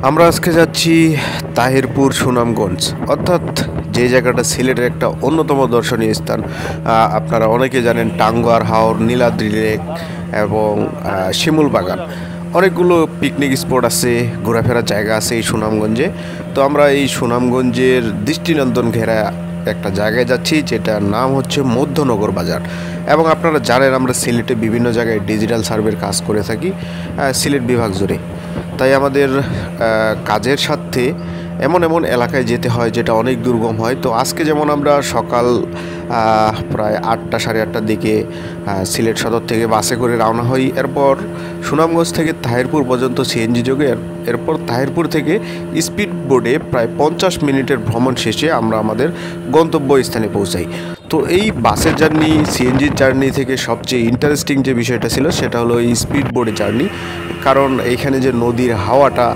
আমরা আজকে যাচ্ছি তাহিরপুর সুনামগঞ্জ, অর্থাৎ যে জায়গাটা সিলেটের একটা অন্যতম দর্শনীয় স্থান। আপনারা অনেকে জানেন টাঙ্গুয়ার হাওর, নীলাদ্রি লেক এবং শিমুল বাগান, অনেকগুলো পিকনিক স্পট আছে, ঘোরাফেরার জায়গা আছে এই সুনামগঞ্জে। তো আমরা এই সুনামগঞ্জের দৃষ্টিনন্দন ঘেরা একটা জায়গায় যাচ্ছি, যেটার নাম হচ্ছে মধ্যনগর বাজার। এবং আপনারা জানেন আমরা সিলেটে বিভিন্ন জায়গায় ডিজিটাল সার্ভের কাজ করে থাকি সিলেট বিভাগ জুড়ে। তাই আমাদের কাজের সাথে এমন এমন এলাকায় যেতে হয় যেটা অনেক দুর্গম হয়। তো আজকে যেমন আমরা সকাল প্রায় 8টা সাড়ে 8টার দিকে সিলেট সদর থেকে বাসে করে রওনা হই। এরপর সুনামগঞ্জ থেকে তাহিরপুর পর্যন্ত সিএনজি যোগে, এরপর তাহিরপুর থেকে স্পিড বোটে প্রায় 50 মিনিটের ভ্রমণ শেষে আমরা আমাদের গন্তব্য স্থানে পৌঁছাই। তো এই বাসের জার্নি, সিএনজির জার্নি থেকে সবচেয়ে ইন্টারেস্টিং যে বিষয়টা ছিল সেটা হলো এই স্পিড বোটের জার্নি। কারণ এইখানে যে নদীর হাওয়াটা,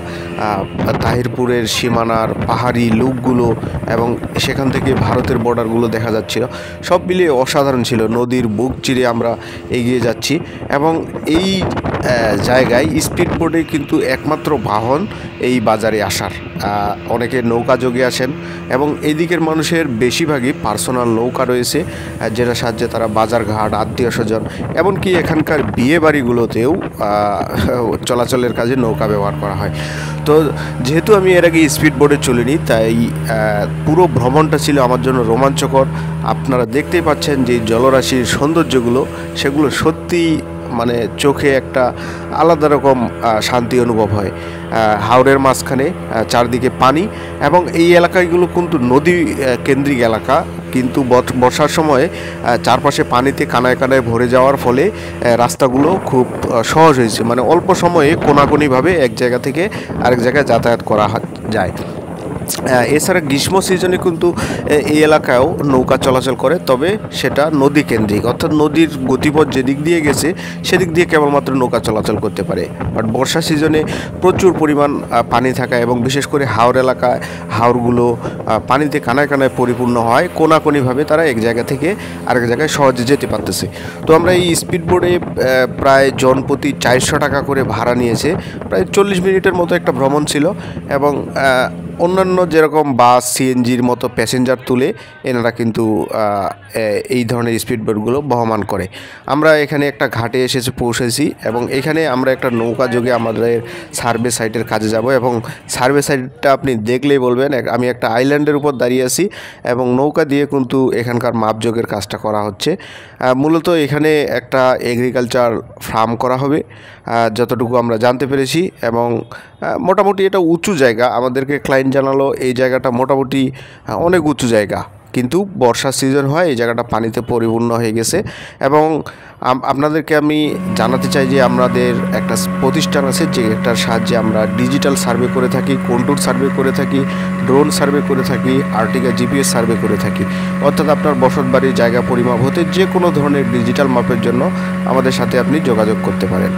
তাহিরপুরের সীমানার পাহাড়ি লুকগুলো এবং সেখান থেকে ভারতের বর্ডারগুলো দেখা যাচ্ছিল, সব মিলিয়ে অসাধারণ ছিল। নদীর বুক চিরে আমরা এগিয়ে যাচ্ছি এবং এই জায়গায় স্পিড বোটে কিন্তু একমাত্র বাহন এই বাজারে আসার। অনেকে নৌকা যোগে আসেন এবং এই দিকের মানুষের বেশিরভাগই পার্সোনাল নৌকা রয়েছে, যেটার সাহায্যে তারা বাজার ঘাট, আত্মীয় স্বজন, এমনকি এখানকার বিয়ে বাড়িগুলোতেও চলাচলের কাজে নৌকা ব্যবহার করা হয়। তো যেহেতু আমি এর আগে স্পিড বোটে চলিনি, তাই পুরো ভ্রমণটা ছিল আমার জন্য রোমাঞ্চকর। আপনারা দেখতেই পাচ্ছেন যে জলরাশির সৌন্দর্যগুলো, সেগুলো সত্যি মানে চোখে একটা আলাদা রকম শান্তি অনুভব হয়। হাওরের মাঝখানে চারদিকে পানি এবং এই এলাকাগুলো কিন্তু নদী কেন্দ্রিক এলাকা, কিন্তু বর্ষার সময়ে চারপাশে পানিতে কানায় কানায় ভরে যাওয়ার ফলে রাস্তাগুলো খুব সহজ হয়েছে, মানে অল্প সময়ে কোনাকুনিভাবে এক জায়গা থেকে আরেক জায়গায় যাতায়াত করা যায়। এছাড়া গ্রীষ্ম সিজনে কিন্তু এই এলাকায়ও নৌকা চলাচল করে, তবে সেটা নদী কেন্দ্রিক, অর্থাৎ নদীর গতিপথ যেদিক দিয়ে গেছে সেদিক দিয়ে কেবলমাত্র নৌকা চলাচল করতে পারে। বাট বর্ষা সিজনে প্রচুর পরিমাণ পানি থাকা এবং বিশেষ করে হাওর এলাকায় হাওরগুলো পানিতে কানায় কানায় পরিপূর্ণ হয়, কোনাকুনিভাবে তারা এক জায়গা থেকে আরেক জায়গায় সহজে যেতে পারতেছে। তো আমরা এই স্পিড বোটে প্রায় জনপ্রতি 400 টাকা করে ভাড়া নিয়েছে। প্রায় 40 মিনিটের মতো একটা ভ্রমণ ছিল এবং অন্যান্য যেরকম বাস, সিএনজির মতো প্যাসেঞ্জার তুলে এনারা কিন্তু এই ধরনের স্পিড বোটগুলো বহমান করে। আমরা এখানে একটা ঘাটে পৌঁছেছি এবং এখানে আমরা একটা নৌকা যোগে আমাদের সার্ভে সাইটের কাজে যাব এবং সার্ভে সাইটটা আপনি দেখলেই বলবেন আমি একটা আইল্যান্ডের উপর দাঁড়িয়ে আছি এবং নৌকা দিয়ে কিন্তু এখানকার মাপযোগের কাজটা করা হচ্ছে। মূলত এখানে একটা এগ্রিকালচার ফার্ম করা হবে যতটুকু আমরা জানতে পেরেছি, এবং মোটামুটি এটা উঁচু জায়গা। আমাদেরকে ক্লায়েন্ট জানালো এই জায়গাটা মোটামুটি অনেক উঁচু জায়গা, কিন্তু বর্ষার সিজন হয় এই জায়গাটা পানিতে পরিপূর্ণ হয়ে গেছে। এবং আপনাদেরকে আমি জানাতে চাই যে আমাদের একটা প্রতিষ্ঠান আছে যেটার সাহায্যে আমরা ডিজিটাল সার্ভে করে থাকি, কন্ট্যুর সার্ভে করে থাকি, ড্রোন সার্ভে করে থাকি, আর্টিকা জিপিএস সার্ভে করে থাকি। অর্থাৎ আপনার বসতবাড়ির জায়গা পরিমাপ হতে যে কোনো ধরনের ডিজিটাল মাপের জন্য আমাদের সাথে আপনি যোগাযোগ করতে পারেন।